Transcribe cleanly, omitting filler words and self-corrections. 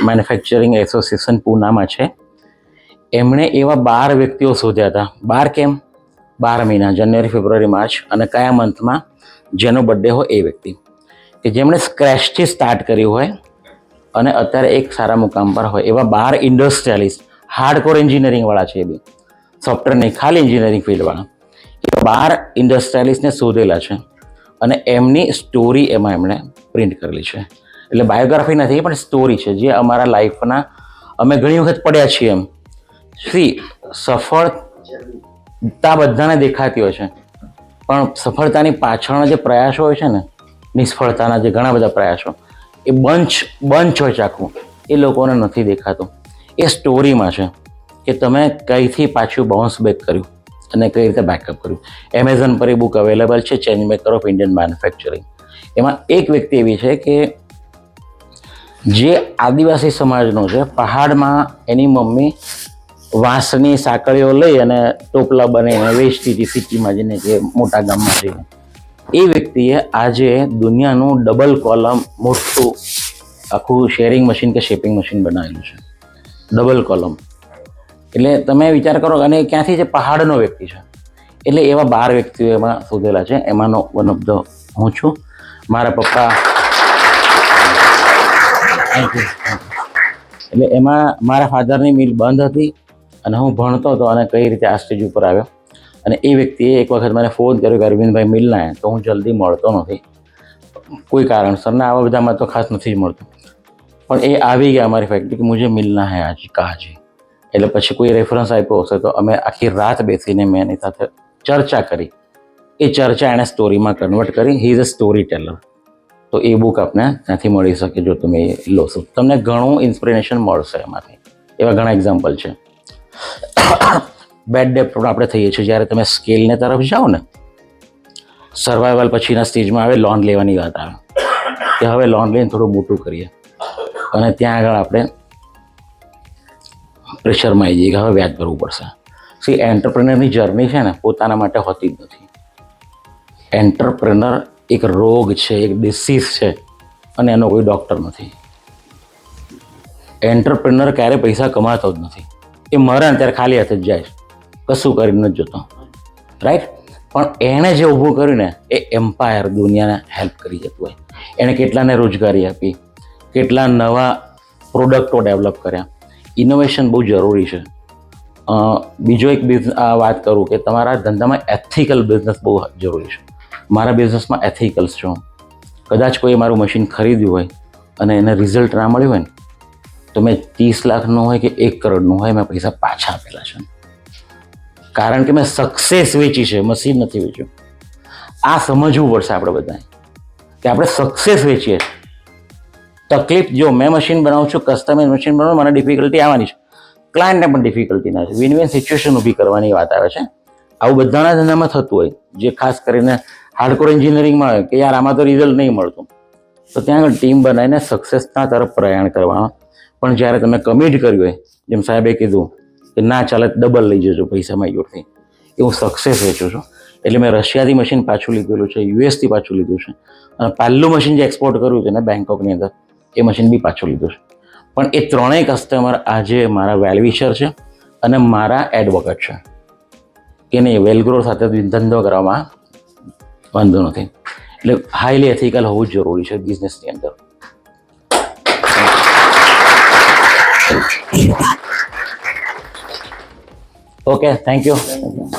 Manufacturing association પૂનામાં છે. એમણે એવા 12 વ્યક્તિઓ શોધ્યા હતા. 12 કેમ? 12 મહિના, જાન્યુઆરી, ફેબ્રુઆરી, માર્ચ, અને કયા મંથમાં જેનો બર્થડે હોય એ વ્યક્તિ, કે જેમણે સ્ક્રેચથી સ્ટાર્ટ કર્યું હોય અને અત્યારે એક સારા મુકામ પર હોય. એવા 12 ઇન્ડસ્ટ્રીયાલિસ્ટ, હાર્ડકોર એન્જિનિયરિંગવાળા છે, એ બી સોફ્ટવેર નહીં, ખાલી એન્જિનિયરિંગ ફિલ્ડવાળા. એ 12 ઇન્ડસ્ટ્રીયાલિસ્ટને શોધેલા છે અને એમની સ્ટોરી એમાં એમણે પ્રિન્ટ કરેલી છે. એટલે બાયોગ્રાફી નથી પણ સ્ટોરી છે, જે અમારા લાઈફના અમે ઘણી વખત પડ્યા છીએ. એમ સફળતા બધાને દેખાતી હોય છે, પણ સફળતાની પાછળના જે પ્રયાસો હોય છે ને, નિષ્ફળતાના જે ઘણા બધા પ્રયાસો, એ બંચ હોય છે આખું, એ લોકોને નથી દેખાતું. એ સ્ટોરીમાં છે કે તમે કઈથી પાછું બાઉન્સ બેક કર્યું અને કઈ રીતે બેકઅપ કર્યું. એમેઝોન પર એ બુક અવેલેબલ છે, change maker of Indian manufacturing. એમાં એક વ્યક્તિ એવી છે કે જે આદિવાસી સમાજનો છે. પહાડમાં એની મમ્મી વાંસની સાંકળીઓ લઈ અને ટોપલા બનાવીને વેચતી હતી સિટીમાં જઈને, કે મોટા ગામમાં જઈને. એ વ્યક્તિએ આજે દુનિયાનું ડબલ કોલમ મોટું આખું શેરિંગ મશીન કે શેપિંગ મશીન બનાવેલું છે. ડબલ કોલમ એટલે તમે વિચાર કરો. અને ક્યાંથી છે? પહાડનો વ્યક્તિ છે. એટલે એવા 12 વ્યક્તિઓ એમાં શોધેલા છે. એમાંનો વન ઓફ ધ હું છું. મારા પપ્પા, એટલે એમાં મારા ફાધરની મિલ બંધ હતી અને હું ભણતો હતો અને કઈ રીતે આ સ્ટેજ ઉપર આવ્યો. અને એ વ્યક્તિએ એક વખત મને ફોન કર્યો કે અરવિંદભાઈ મિલના હે. તો હું જલ્દી મળતો નથી કોઈ કારણસર, ને આવા બધામાં તો ખાસ નથી જ મળતું. પણ એ આવી ગયા અમારી ફેક્ટરી કે મુझे મિલના હે આજ કાજી. એટલે પછી કોઈ રેફરન્સ આપ્યો હશે તો અમે આખી રાત બેસીને મેં એની સાથે ચર્ચા કરી. એ ચર્ચા એણે સ્ટોરીમાં કન્વર્ટ કરી. He is a story Taylor. તો એ બુક આપને ત્યાંથી મળી શકે જો તમે લો છો. તમને ઘણું ઇન્સ્પિરેશન મળશે એમાંથી. એવા ઘણા એક્ઝામ્પલ છે. બેડ ડેપ્ટ આપણે થઈએ છીએ જ્યારે તમે સ્કેલને તરફ જાઓ ને, સર્વાઈવલ પછીના સ્ટેજમાં આવે લોન લેવાની વાત આવે કે હવે લોન લઈને થોડું મોટું કરીએ, અને ત્યાં આગળ આપણે પ્રેશરમાં આવી જઈએ કે હવે વ્યાજ ભરવું પડશે. સી એન્ટરપ્રેનરની જર્ની છે ને પોતાના માટે હોતી જ નથી. એન્ટરપ્રેનર એક રોગ છે, એક ડિસીઝ છે, અને એનો કોઈ ડૉક્ટર નથી. એન્ટરપ્રેનર ક્યારે પૈસા કમાતો જ નથી. એ મરે ને ત્યારે ખાલી હાથે જ જાય, કશું કરીને જ જતો, રાઈટ. પણ એણે જે ઊભું કર્યું ને એ એમ્પાયર દુનિયાને હેલ્પ કરી જતું હોય. એણે કેટલાને રોજગારી આપી, કેટલા નવા પ્રોડક્ટો ડેવલપ કર્યા. ઇનોવેશન બહુ જરૂરી છે. બીજો એક વાત કરું કે તમારા ધંધામાં એથિકલ બિઝનેસ બહુ જરૂરી છે. મારા બિઝનેસમાં એથિકલ્સ છું. કદાચ કોઈ મારું મશીન ખરીદ્યું હોય અને એને રિઝલ્ટ ના મળ્યું હોય ને, તો મેં 30 લાખનું હોય કે 1 કરોડનું હોય, મેં પૈસા પાછા આપેલા છે. કારણ કે મેં સક્સેસ વેચી છે, મશીન નથી વેચ્યું. આ સમજવું પડશે આપણે બધાએ કે આપણે સક્સેસ વેચીએ. તકલીફ જો મેં મશીન બનાવું છું, કસ્ટમાઇઝ મશીન બનાવું, મને ડિફિકલ્ટી આવવાની છે, ક્લાયન્ટને પણ ડિફિકલ્ટી ના છે. વિન વિન સિચ્યુએશન ઊભી કરવાની વાત આવે છે. આવું બધાના ધંધામાં થતું હોય. જે ખાસ કરીને હાર્ડકોર એન્જિનિયરિંગમાં હોય કે યાર આમાં તો રિઝલ્ટ નહીં મળતું, તો ત્યાં આગળ ટીમ બનાવીને સક્સેસના તરફ પ્રયાણ કરવાનું. પણ જ્યારે તમે કમિટ કર્યું હોય, જેમ સાહેબે કીધું કે ના ચાલે ડબલ લઈ જજો પૈસામાં યોરથી, એ હું સક્સેસ વેચું છું. એટલે મેં રશિયાથી મશીન પાછું લીધેલું છે, યુએસથી પાછું લીધું છે, અને પહેલું મશીન જે એક્સપોર્ટ કર્યું છે ને બેંકોકની અંદર, એ મશીન બી પાછું લીધું છે. પણ એ ત્રણેય કસ્ટમર આજે મારા વેલવિશર છે અને મારા એડવોકેટ છે કે નહીં, વેલગ્રો સાથે ધંધો કરવામાં વાંધો નથી. એટલે હાઈલી એથિકલ હોવું જ જરૂરી છે બિઝનેસની અંદર. Okay, thank you.